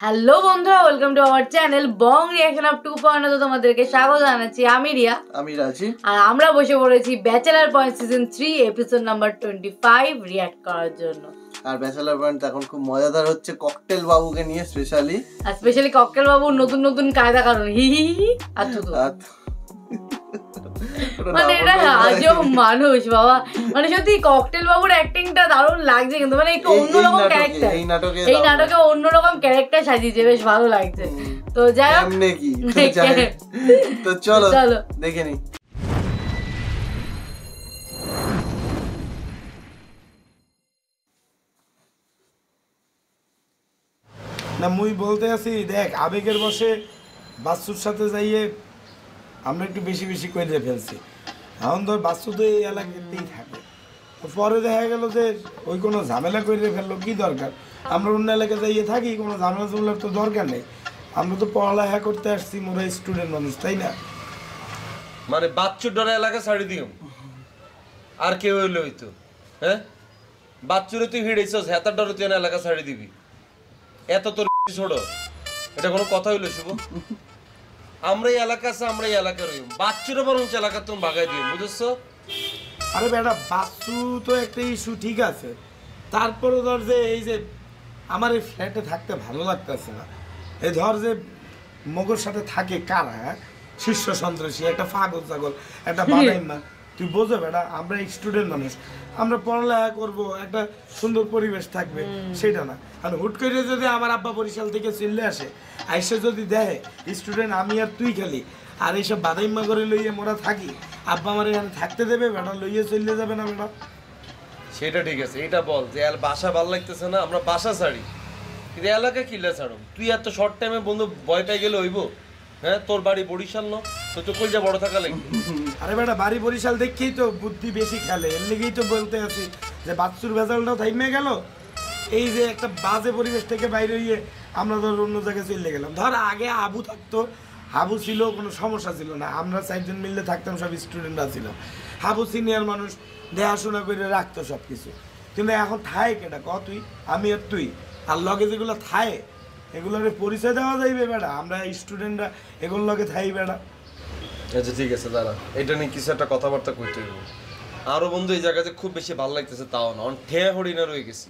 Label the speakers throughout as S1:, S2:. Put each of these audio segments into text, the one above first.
S1: Hello বন্ধুরা, welcome to our channel Bong reaction of 2.0 তোমাদেরকে স্বাগত জানাচ্ছি। আমি রিয়া,
S2: আমি রাজি,
S1: আর আমরা বসে পড়েছি bachelor point season 3 episode number 25 react করার জন্য।
S2: আর ব্যাচেলার পয়েন্ট এখন খুব মজাদার হচ্ছে ককটেল বাবুকে নিয়ে, স্পেশালি
S1: ককটেল বাবুর নতুন নতুন কায়দা কারণ হি হি হি মানে এটা আজব মানুষ বাবা, মানে সত্যি ককটেল বাবুর অ্যাক্টিংটা দারুণ লাগছে, কিন্তু মানে একটু অন্যরকম ক্যারেক্টার, এই নাটকে অন্যরকম ক্যারেক্টার সাজিয়েছে, বেশ ভালো লাগছে। তো যাই হোক,
S2: তো চলো দেখে নি।
S3: না মুই বলতে আছি, দেখ আবেগের বসে বাচ্চুর সাথে যাইয়ে আমরা একটু বেশি বেশি করে ফেলছি। এখন ধর বাচ্চু তো এই এলাকাতেই থাকে, পরে দেখা গেল যে ওই কোনো ঝামেলা করে ফেললো, কি দরকার? আমরা অন্য এলাকায় যাইয়ে থাকি, কোনো ঝামেলা ঝামেলার তো দরকার নেই। আমরা তো পড়ালেখা করতে আসছি, মোরা স্টুডেন্ট মানুষ, তাই না?
S4: মানে বাচ্চুর ডরে এলাকা ছাড়ি দিও আর কেউ হইলে হইতো, হ্যাঁ? বাচ্চুরে তুই হিড়েছিস, হেতার ডরে তুই এলাকা ছাড়ি দিবি, এত তোর ছোড়ো, এটা কোনো কথা হইলো শুভ? আমরা এই এলাকা আছে, আমরা এই এলাকা রইম, বাচ্চুরে বরং এলাকা তুমি ভাগাই দিও, বুঝেছো?
S3: আরে বেটা, বাচ্চু তো একটা ইস্যু, ঠিক আছে, তারপরে ধর যে এই যে আমার এই ফ্ল্যাটে থাকতে ভালো লাগতেছে না, এই ধর যে মগর সাথে থাকে কারা, শীর্ষ সন্ত্রাসী, একটা পাগল ছাগল, একটা বাদাইমা, তুই বোঝো বেটা, আমরা স্টুডেন্ট মানুষ, আমরা পড়ালেখা করবো, একটা সুন্দর পরিবেশ থাকবে, সেটা না। আর হুট করে যদি আমার আব্বা বরিশাল থেকে চলে আসে, আইসে যদি দেয় স্টুডেন্ট আমি আর তুই খালি, আর এইসব বাদাইমা করে লইয়ে মোরা থাকি, আব্বা আমার এখানে থাকতে দেবে? বেটা লইয়ে চলে যাবে না বেটা?
S4: সেটা ঠিক আছে, এটা বল যে বাসা ভালো লাগতেছে না, আমরা বাসা ছাড়ি, কিন্তু এলাকা কিল্লা ছাড়ো। তুই এত শর্ট টাইমে বন্ধু ভয় পাই গেলে হইব? হ্যাঁ, তোর বাড়ি বরিশাল ন, তো কই যা বড় থাকা লাগবে।
S3: আরে বেটা, বাড়ি বরিশাল দেখেই তো বুদ্ধি বেশি খেলে, এর লেগেই তো বলতে আছি যে বাচ্চুর ভেজালটাও থাইমে গেল, এই যে একটা বাজে পরিবেশ থেকে বাইরে হইয়ে আমরা ধর অন্য জায়গায় চলে গেলাম। ধর আগে আবু থাকতো, হাবু ছিল, কোনো সমস্যা ছিল না, আমরা 4জন মিললে থাকতাম, সব স্টুডেন্টরা ছিলাম, হাবু সিনিয়র মানুষ, দেখাশোনা করে রাখতো সব কিছু। কিন্তু এখন থায় কেটা ক, তুই আমি আর তুই, আর লগে যেগুলো থায় এগুলোর পরিচয় দেওয়া যাইবে বেটা? আমরা স্টুডেন্টরা এগুলোর লগে থাই বেটা।
S4: আচ্ছা ঠিক আছে, দাঁড়া, এটা নিয়ে কিছু একটা কথাবার্তা কইতে হইব। আরো বন্ধু এই জায়গাতে খুব বেশি ভালো লাগতেছে, তাও না ঠে হরিণা রয়ে গেছি।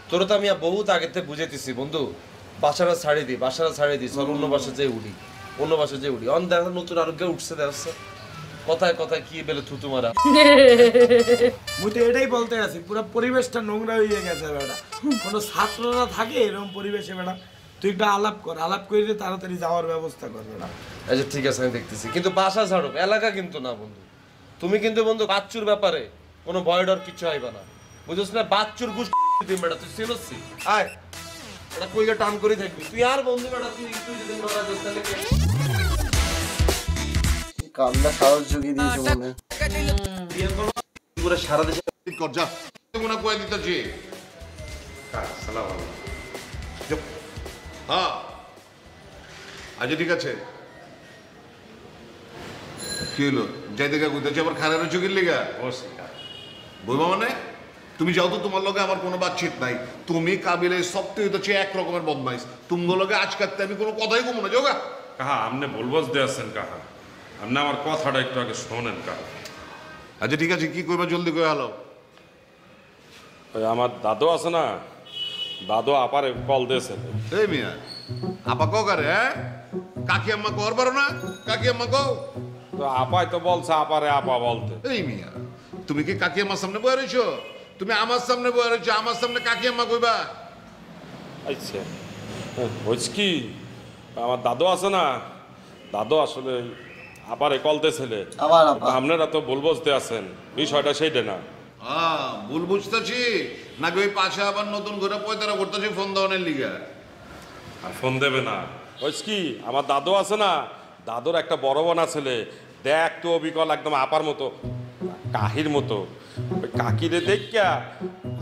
S4: তোর তো আমি বহুত আগে থেকে বুঝাইতেছি বন্ধু, বাসাটা ছাড়ি দিই, বাসাটা ছাড়ি দিই, সব অন্য বাসা যেয়ে উঠি, অন্য বাসা যেয়ে উঠি। অন দেখা নতুন আরোগ্য উঠছে, দেখা কথায় কথায় কি বেলে থুতু মারা।
S3: মুই তো এটাই বলতে আছি, পুরো পরিবেশটা নোংরা হয়ে গেছে বেটা, কোনো ছাত্ররা থাকে এরকম পরিবেশে বেটা? তুই একটা আলাপ কর, আলাপ করে তাড়াতাড়ি যাওয়ার ব্যবস্থা কর বেটা।
S4: আচ্ছা ঠিক আছে, আমি দেখতেছি, কিন্তু বাসা ছাড়ো, এলাকা কিন্তু না বন্ধু। তুমি কিন্তু বন্ধু বাচ্চুর ব্যাপারে কোনো ভয় ডর কিছু আইবা না, বুঝছিস না? বাচ্চুর গুছ দিন বেটা, তুই চিনছি আয়, এটা কইলে টান করে থাকবি তুই আর বন্ধু বেটা, তুই যদি মারা যাস তাহলে
S2: কামনা সাহস জুগিয়ে দিয়েছে মনে
S4: পুরো সারা দেশে
S5: কর যা, মনে কয়ে দিতেছি। সালাম হ্যাঁ, আচ্ছা ঠিক আছে। কি হলো, যাই দেখা কইতেছি আবার খারাপ চোখের লেগা বলবো মানে? তুমি যাও তো, তোমার লগে আমার কোনো বাতচিত নাই, তুমি কাবিলে সবথেকে হচ্ছে এক রকমের বদমাইশ, তুমি লগে আজ কাটতে আমি কোনো কথাই কমো না। যোগা
S6: কাহা আপনি বলবস দিয়েছেন, কাহা আপনি আমার কথাটা একটু আগে শোনেন কাহা।
S5: আচ্ছা ঠিক আছে, কি কইবা জলদি কয়ে হালো।
S6: ওই আমার দাদু আছে না, দাদু আপারে কল দিয়েছে।
S5: এই মিয়া আপা কও কারে? হ্যাঁ, কাকি আম্মা কর পারো না? কাকি আম্মা কও
S6: তো আপাই তো বলছে আপারে আপা বলতে।
S5: এই মিয়া, তুমি কি কাকি আম্মার সামনে বয়ে রয়েছো? তুমি আমার সামনে বয়ে রয়েছো, আমার সামনে কাকি আম্মা কইবা?
S6: আচ্ছা হয়েছে কি, আমার দাদু আছে না, দাদু আসলে আপারে কল দিয়েছিলে, আপনারা তো বলবস দিয়ে আছেন, বিষয়টা সেইটা না।
S5: হ্যাঁ, ভুল বুঝতেছি নাকি ওই পাশে আবার নতুন করে পয়তারা করতেছি ফোন দেওয়ানের লিগা?
S6: আর ফোন দেবে না, হয়েছে কি, আমার দাদু আছে না, দাদুর একটা বড় বোন ছেলে, দেখ তো অবিকল একদম আপার মতো, কাহির মতো। ওই কাকিরে দেখিয়া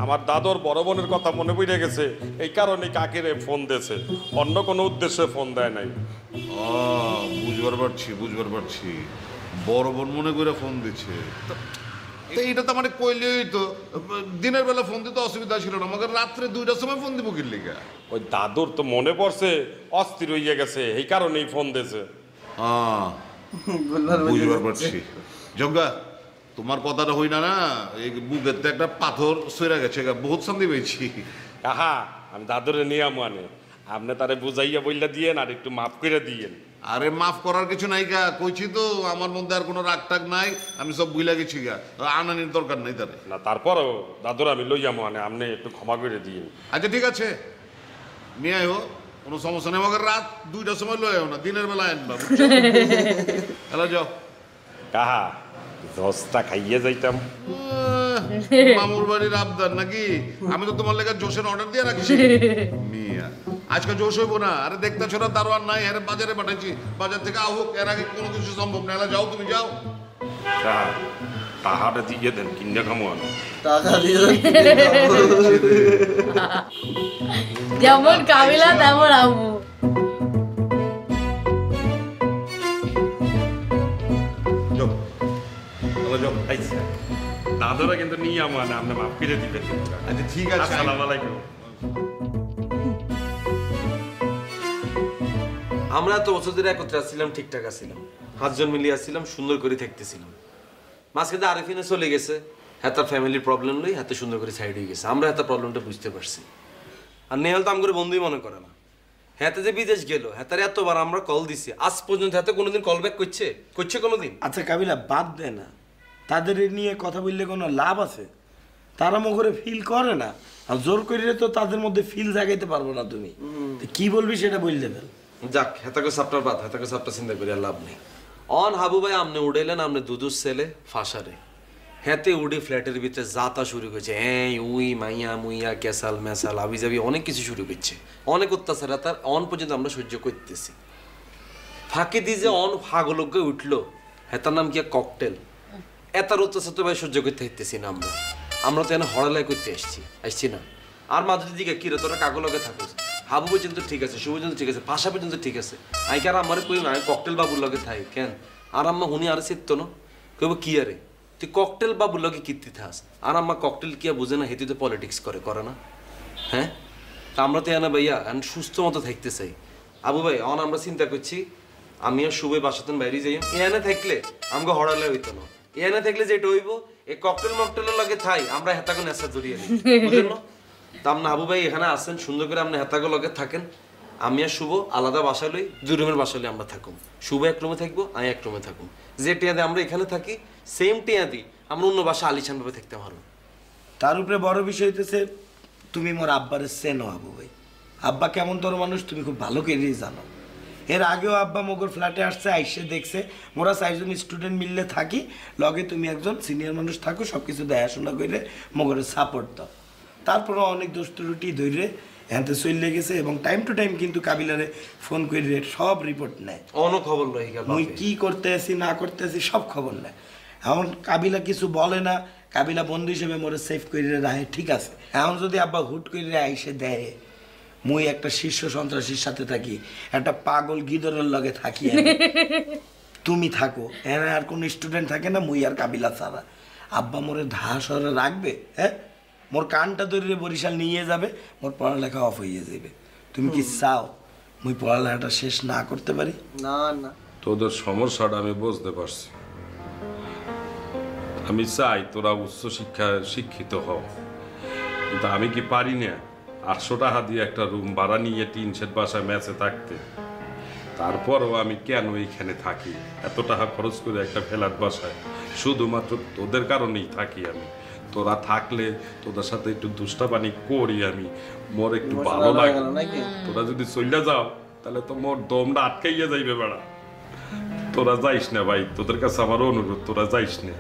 S6: আমার দাদুর বড় বোনের কথা মনে পড়ে গেছে, এই কারণে কাকিরে ফোন দিয়েছে, অন্য কোনো উদ্দেশ্যে ফোন দেয় নাই।
S5: বুঝবার পারছি, বুঝবার পারছি, বড় বোন মনে করে ফোন দিচ্ছে। তো এটা তো মানে কইলেই তো দিনের বেলা ফোন দিতে অসুবিধা ছিল না, আমাকে রাত্রে 2টার সময় ফোন দিব কি লিগা?
S6: ওই দাদুর তো মনে পড়ছে অস্থির হইয়া গেছে, এই কারণেই ফোন দিয়েছে।
S5: বুঝবার পারছি। জগা তোমার কথাটা হই না, এই বুকের তো একটা পাথর সইরা গেছে, বহুত শান্তি পেয়েছি।
S6: কাহা আমি দাদুরে নিয়ে মানে আপনি তারে বুঝাইয়া বললা দিয়েন আর একটু মাফ করে দিয়েন।
S5: আরে মাফ করার কিছু নাই গা, কইছি তো আমার মধ্যে আর কোনো রাগ টাগ নাই, আমি সব বুইলা গেছি গা, আনানির দরকার নাই তারে।
S6: না তারপরও দাদুর আমি লইয়া মানে আপনি একটু ক্ষমা করে দিন।
S5: আচ্ছা ঠিক আছে, নিয়ে আইও, কোনো সমস্যা নেই, আমাকে রাত 2টার সময় লই আইও না, দিনের বেলা আনবা, বুঝছো? হ্যালো যাও।
S6: কাহা দশটা খাইয়ে যাইতাম।
S5: মামুর বাড়ির আবদার নাকি? আমি তো তোমার লেগে জোশের অর্ডার দিয়ে রাখছি। মিয়া আজকে জোশ হইব না, আরে দেখতে ছোট দারোয়ান নাই, আরে বাজারে পাঠাইছি, বাজার থেকে আহুক, এর আগে কোনো কিছু সম্ভব না। যাও তুমি যাও।
S6: টাকাটা দিয়ে দেন, কিনে খামো আমি।
S2: টাকা দিয়ে
S1: যেমন কাবিলা তেমন আম্মু।
S6: দাদুরা কিন্তু নিয়ে মানে আপনি মাফ করে দিবেন।
S5: আচ্ছা ঠিক আছে,
S6: আসসালামু আলাইকুম।
S4: আমরা তো বছর ধরে একত্রে আসছিলাম, ঠিকঠাক আসছিলাম, 5 জন মিলিয়ে আসছিলাম, সুন্দর করে থাকতেছিলাম। মাঝখানে আরিফিনে চলে গেছে, হ্যাঁ তার ফ্যামিলির প্রবলেম লই হাতে সুন্দর করে সাইড হয়ে গেছে। আমরা হাতে প্রবলেমটা বুঝতে পারছি। আর নেহাল তো আমগরে বন্ধুই মনে করে না। হাতে যে বিদেশ গেল, হাতারে এতবার আমরা কল দিছি, আজ পর্যন্ত হাতে কোনোদিন কল ব্যাক করছে কোনোদিন?
S3: আচ্ছা কাবিলা বাদ দে না, তাদের নিয়ে কথা বললে কোনো লাভ আছে? তারা মুখরে ফিল করে না, আর জোর করিলে তো তাদের মধ্যে ফিল জাগাইতে পারবো না তুমি। কি বলবি সেটা বললে ফেল।
S4: যাক, হেতাকে সাপটার বাদ, হেতাকে সাপটা চিন্তা করি আর লাভ নেই। অন হাবু ভাই আমনে উড়াইলেন, আমনে দুদুর ছেলে ফাঁসারে হেতে উড়ে ফ্ল্যাটের ভিতরে যাতা শুরু করেছে, এই উই মাইয়া মুইয়া ক্যাসাল ম্যাসাল আবি যাবি অনেক কিছু শুরু করছে, অনেক অত্যাচার। তার অন পর্যন্ত আমরা সহ্য করতেছি। ফাঁকে দিয়ে যে অন ফাগলকে উঠলো, হেতার নাম কি ককটেল, এতার অত্যাচার তো ভাই সহ্য করতে হইতেছি না। আমরা তো এনে হড়ালাই করতে আসছি না। আর মাঝের দিকে কিরে তোরা কাগলকে থাকোস, হাবু পর্যন্ত ঠিক আছে, শুভ পর্যন্ত ঠিক আছে, পাশা পর্যন্ত ঠিক আছে, আই কার আমার কই আমি ককটেল বাবুর লগে থাই কেন? আর আম্মা হুনি আর চিত্ত ন কইব কি আরে তুই ককটেল বাবুর লগে কীর্তি থাস, আর আম্মা ককটেল কি বুঝে না, হেতু তো পলিটিক্স করে না? হ্যাঁ, তা আমরা তো এনে ভাইয়া এখন সুস্থ মতো থাকতে চাই। আবু ভাই অন আমরা চিন্তা করছি, আমি আর শুভে বাসাতেন বাইরে যাই, এনে থাকলে আমাকে হড়ালাই হইতো না। এনে থাকলে যেটা হইব, এই ককটেল মকটেলের লগে থাই আমরা হেতাকে নেশা জড়িয়ে নিই, বুঝলেন না? তা আপনি হাবু ভাই এখানে আসেন, সুন্দর করে আপনি হেতাকে লগে থাকেন, আমি আর শুভ আলাদা বাসা লই, 2 রুমের বাসা লই আমরা থাকুম। শুভ 1 রুমে থাকবো, আমি 1 রুমে থাকুম। যে টিয়াতে আমরা এখানে থাকি, সেম টিয়াদি আমরা অন্য বাসা আলিশান ভাবে থাকতে পারবো।
S3: তার উপরে বড় বিষয় হইতেছে তুমি মোর আব্বারে চেনো আবু ভাই। আব্বা কেমন তোর মানুষ তুমি খুব ভালো করেই জানো। এর আগেও আব্বা মোগর ফ্ল্যাটে আসছে, আইসে দেখছে মোরা 4 জন স্টুডেন্ট মিললে থাকি, লগে তুমি একজন সিনিয়র মানুষ থাকো, সব কিছু দেখাশোনা করে মোগরের সাপোর্ট দাও। তারপরে অনেক দোষ ত্রুটি ধরে হ্যাঁতে চলে গেছে, এবং টাইম টু টাইম কিন্তু কাবিলারে ফোন করে সব রিপোর্ট নেয়,
S4: অন্য খবর লই গেল,
S3: মুই কি করতে আছি না করতে আছি সব খবর নেয়। এখন কাবিলা কিছু বলে না, কাবিলা বন্ধু হিসেবে মোরে সেফ করে রাখে, ঠিক আছে। এখন যদি আব্বা হুট করে আইসে দেয়, মুই একটা শীর্ষ সন্ত্রাসীর সাথে থাকি, একটা পাগল গিদরের লগে থাকি, তুমি থাকো, এখানে আর কোনো স্টুডেন্ট থাকে না, মুই আর কাবিলা ছাড়া, আব্বা মোরে ঢাসরে রাখবে, হ্যাঁ মোর কানটা ধরে বরিশাল নিয়ে যাবে, মোর পড়ালেখা অফ হয়ে যাবে। তুমি কি চাও মুই পড়ালেখাটা শেষ না করতে পারি?
S2: না না,
S6: তোদের সমস্যাটা আমি বুঝতে পারছি। আমি চাই তোরা উচ্চ শিক্ষিত হও, কিন্তু আমি কি পারি না 800 টাকা দিয়ে একটা রুম ভাড়া নিয়ে 3 সেট বাসায় ম্যাচে থাকতে? তারপরও আমি কেন এইখানে থাকি এত টাকা খরচ করে একটা ফ্ল্যাট বাসায়? শুধুমাত্র তোদের কারণেই থাকি আমি। তোরা থাকলে তোদের সাথে একটু দুষ্টাপানি করি আমি, মোর একটু ভালো লাগে। তোরা যদি চলে যাও তাহলে তো মোর দমটা আটকাইয়া যাইবে বেড়া। তোরা যাইস না ভাই, তোদের কাছে আমার অনুরোধ, তোরা যাইস না।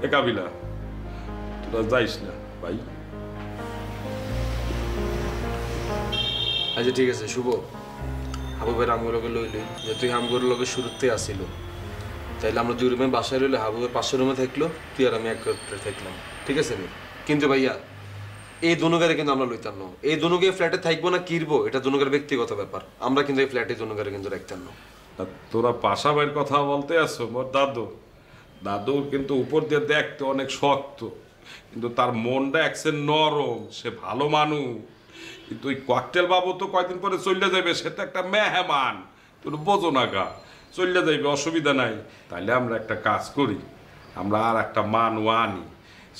S6: এ কাবিলা, তোরা যাইস না ভাই।
S4: আচ্ছা ঠিক আছে শুভ, হাবু ভাই আমগুলোকে লইলি, যেহেতু আমগুলোর লগে শুরুতে আসিল, তাইলে আমরা 2 রুমে বাসায় রইলে হাবু ভাই 500 রুমে থাকলো, তুই আর আমি এক থাকলাম, ঠিক আছে রে? কিন্তু ভাইয়া এই দুনুগারে কিন্তু আমরা লইতাম না, এই দুনুগে ফ্ল্যাটে থাকবো না কিরবো এটা দুনুগার ব্যক্তিগত ব্যাপার, আমরা কিন্তু এই ফ্ল্যাটে দুনুগারে কিন্তু রাখতাম না।
S6: তোরা পাশা ভাইয়ের কথা বলতে আসো, মোর দাদু দাদুর কিন্তু উপর দিয়ে দেখতে অনেক শক্ত, কিন্তু তার মনটা একসের নরম, সে ভালো মানুষ। কিন্তু ওই ককটেল বাবু তো কয়দিন পরে চলে যাবে, সে তো একটা মেহমান, তুমি বোঝো না গা, চলে যাইবে, অসুবিধা নাই। তাইলে আমরা একটা কাজ করি, আমরা আর একটা মানু আনি,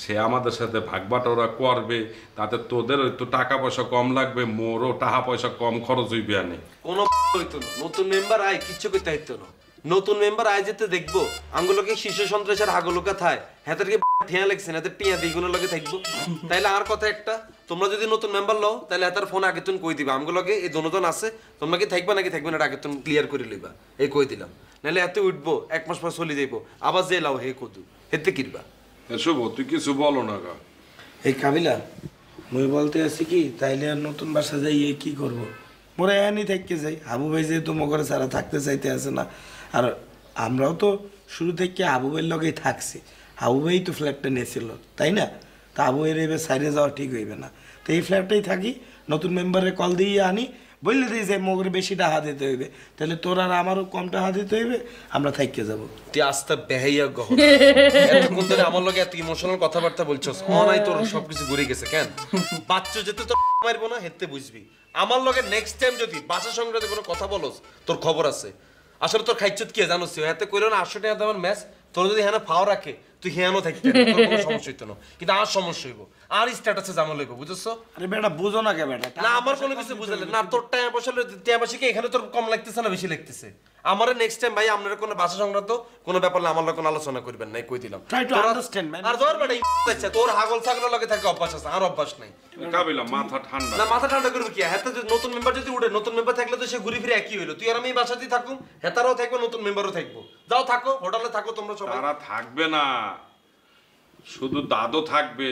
S6: সে আমাদের সাথে ভাগবাটোরা করবে, তাতে তোদের একটু টাকা পয়সা কম লাগবে, মোরও টাকা পয়সা কম খরচ হইবে আনে।
S4: কোনো হইতো না, নতুন মেম্বার আয় কিচ্ছু করতে হইতো না। নতুন মেম্বার আয় যেতে দেখবো আঙ্গুলোকে শিশু সন্ত্রাসের হাগুলোকে থায় হেতারকে ঠেয়া লাগছে না, টিয়া দ্বিগুণের লগে থাকবো। তাইলে আর কথা একটা, তোমরা যদি নতুন মেম্বার লও তাহলে হেতার ফোন আগে তুমি কই দিবা আমগুলোকে এই দনোজন আছে, তোমরা কি থাকবা নাকি থাকবে না আগে তুমি ক্লিয়ার করে লইবা, এই কই দিলাম। নাহলে এতে উঠবো 1 মাস পর চলে যাইবো, আবার যে লাও হে কদু হেতে কিরবা।
S6: শুভ তুই কিছু বলো না গা।
S3: এই কাবিলা মুই বলতে আছি কি, তাইলে আর নতুন বাসা যাই কি করব? মোরা এনি থেকে যাই, আবু ভাই যেহেতু মগরে ছাড়া থাকতে চাইতে আছে না, আর আমরাও তো শুরু থেকে আবু ভাইয়ের লগেই থাকছি, আবু ভাই তো ফ্ল্যাটটা নিয়েছিল তাই না? তা আবু ভাইয়ের এবার সাইডে যাওয়া ঠিক হইবে না, তো এই ফ্ল্যাটটাই থাকি, নতুন মেম্বারে কল দিয়ে আনি, বললে দিই যে মগরে বেশি টাকা দিতে হইবে, তাহলে তোর আর আমারও কম টাকা দিতে হইবে, আমরা থাইকে যাবো।
S4: তুই আস্তে বেহাইয়া গহ এতক্ষণ ধরে আমার লগে এত ইমোশনাল কথাবার্তা বলছস, নাই তোর সবকিছু ঘুরে গেছে কেন? বাচ্চা যেতে তোর মারবো না হেতে বুঝবি। আমার লগে নেক্সট টাইম যদি বাসা সংক্রান্ত কোনো কথা বলস তোর খবর আছে। আসলে তোর খাইছত কি জানোস, এতে কইলো না 800 টাকা দামের ম্যাচ, তোর যদি হ্যাঁ ফাও রাখে তুই হ্যাঁ থাকতে কোনো সমস্যা হইতো না, কিন্তু আর সমস্যা হইব, আর স্ট্যাটাসে জামা লইব, বুঝছস?
S3: আরে বেটা বুঝো না কে বেটা,
S4: না আমার কোনো কিছু বুঝালে না, তোর টাইম পয়সা কি এখানে তোর কম লাগতেছে না বেশি লাগতেছে? আমার নেক্সট টাইম ভাই আপনারা কোনো ভাষা সংক্রান্ত কোনো ব্যাপার না আমার লগে কোনো আলোচনা করবেন না, কই দিলাম।
S3: Try to understand man.
S4: আর ধর বেটা আচ্ছা তোর হাগল ছাগলের লগে থাকে অভ্যাস আছে, আর অভ্যাস নাই।
S6: কাবিলা মাথা ঠান্ডা
S4: না মাথা ঠান্ডা করবে কি, হেতা যদি নতুন মেম্বার যদি উঠে, নতুন মেম্বার থাকলে তো সে ঘুরে ফিরে একই হইলো, তুই আর আমি বাসাতেই থাকুম, হেতারাও থাকবো নতুন মেম্বারও থাকবো, যাও থাকো হোটেলে থাকো তোমরা সবাই।
S6: তারা থাকবে না, শুধু দাদু থাকবে।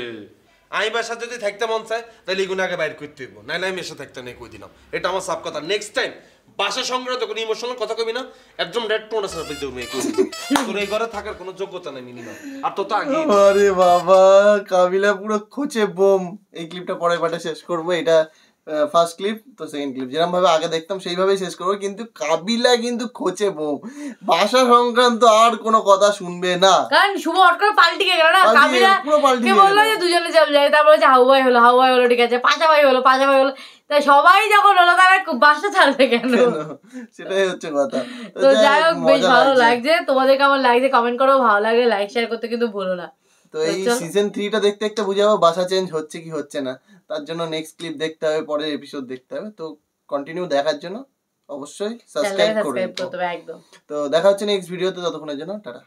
S4: আমি বাসা যদি থাকতে মন চায় তাহলে এগুলো আগে বাইর করতে হইব, নাইলে আমি এসে থাকতে নেই, কই দিলাম। এটা আমার সাফ কথা। নেক্সট টাইম বাসা সংক্রান্ত কোনো ইমোশনাল কথা কবি না, একদম রেড টোন আছে তোর এই ঘরে থাকার কোনো যোগ্যতা নাই মিনিমাম, আর তো আগে।
S2: আরে বাবা কাবিলা পুরো খোঁচে বোম। এই ক্লিপটা পরের পার্টে শেষ করবো, এটা ফার্স্ট ক্লিপ, তো সেকেন্ড ক্লিপ যেরকম ভাবে আগে দেখতাম সেইভাবেই শেষ করবো, কিন্তু কাবিলা কিন্তু খোঁচে বোম, ভাষা সংক্রান্ত আর কোনো কথা শুনবে না,
S1: কারণ শুভ হট করে পাল্টি গেল না, কাবিলা
S2: পুরো পাল্টি
S1: কে বললো যে দুজনে চলে যায়, তারপরে যে হাউয়াই হলো ঠিক আছে, পাঁচাভাই হলো তাই সবাই যখন হলো তারা বাসা ছাড়বে কেন?
S2: সেটাই হচ্ছে কথা।
S1: তো যাই হোক বেশ ভালো লাগছে, তোমাদের কেমন লাগছে কমেন্ট করো, ভালো লাগলে লাইক শেয়ার করতে কিন্তু ভুলো না।
S2: তো এই সিজন 3টা দেখতে দেখতে বুঝে যাবো বাসা চেঞ্জ হচ্ছে কি হচ্ছে না, তার জন্য নেক্সট ক্লিপ দেখতে হবে, পরের এপিসোড দেখতে হবে। তো কন্টিনিউ দেখার জন্য অবশ্যই সাবস্ক্রাইব করবে একদম। তো দেখা হচ্ছে নেক্সট ভিডিওতে, ততক্ষণের জন্য টাটা।